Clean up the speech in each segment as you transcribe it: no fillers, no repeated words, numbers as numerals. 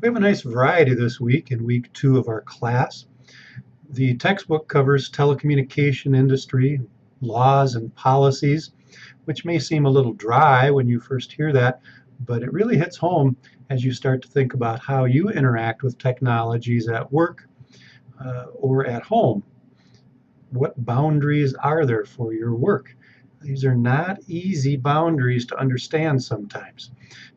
We have a nice variety this week in week 2 of our class. The textbook covers telecommunication industry, laws and policies, which may seem a little dry when you first hear that, but it really hits home as you start to think about how you interact with technologies at work or at home. What boundaries are there for your work? These are not easy boundaries to understand sometimes.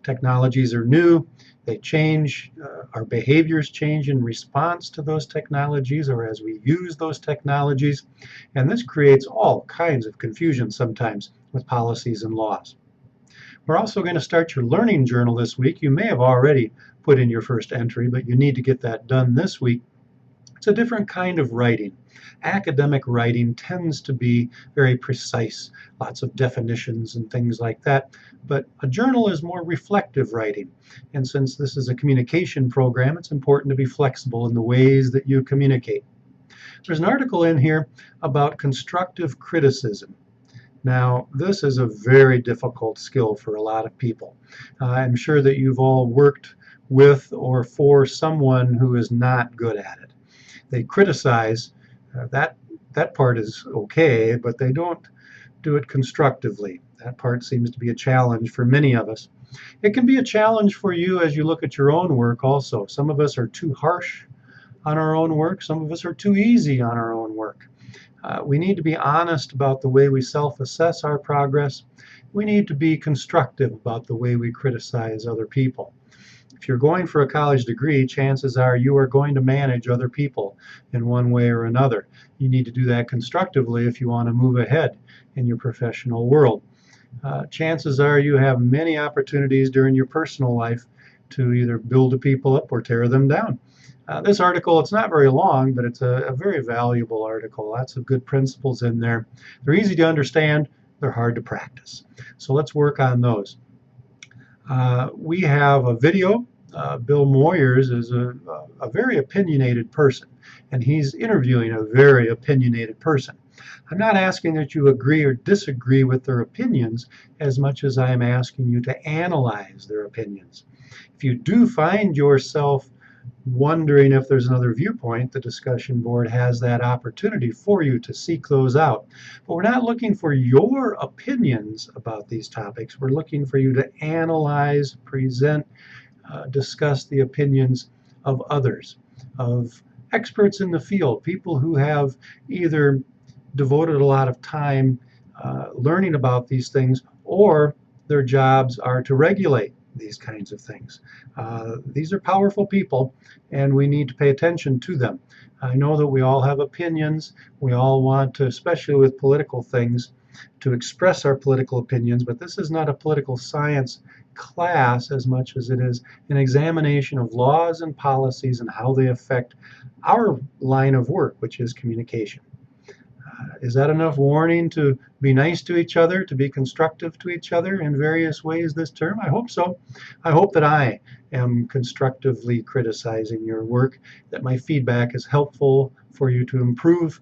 Technologies are new, they change, our behaviors change in response to those technologies or as we use those technologies, and this creates all kinds of confusion sometimes with policies and laws. We're also going to start your learning journal this week. You may have already put in your first entry, but you need to get that done this week. It's a different kind of writing. Academic writing tends to be very precise, lots of definitions and things like that, but a journal is more reflective writing. And since this is a communication program, it's important to be flexible in the ways that you communicate. There's an article in here about constructive criticism. Now, this is a very difficult skill for a lot of people. I'm sure that you've all worked with or for someone who is not good at it. They criticize, that part is okay, but they don't do it constructively. That part seems to be a challenge for many of us. It can be a challenge for you as you look at your own work also. Some of us are too harsh on our own work. Some of us are too easy on our own work. We need to be honest about the way we self-assess our progress. We need to be constructive about the way we criticize other people. If you're going for a college degree, chances are you are going to manage other people in one way or another. You need to do that constructively if you want to move ahead in your professional world. Chances are you have many opportunities during your personal life to either build people up or tear them down. This article, it's not very long, but it's a very valuable article. Lots of good principles in there. They're easy to understand. They're hard to practice. So let's work on those. We have a video. Bill Moyers is a very opinionated person, and he's interviewing a very opinionated person. I'm not asking that you agree or disagree with their opinions as much as I am asking you to analyze their opinions. If you do find yourself wondering if there's another viewpoint, the discussion board has that opportunity for you to seek those out. But we're not looking for your opinions about these topics. We're looking for you to analyze, present, discuss the opinions of others, of experts in the field, people who have either devoted a lot of time learning about these things, or their jobs are to regulate these kinds of things. These are powerful people, and we need to pay attention to them. I know that we all have opinions. We all want to, especially with political things, to express our political opinions, but this is not a political science class as much as it is an examination of laws and policies and how they affect our line of work, which is communication. Is that enough warning to be nice to each other, to be constructive to each other in various ways this term? I hope so. I hope that I am constructively criticizing your work, that my feedback is helpful for you to improve,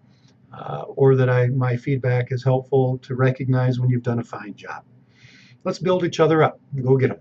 or that my feedback is helpful to recognize when you've done a fine job. Let's build each other up. Go get them.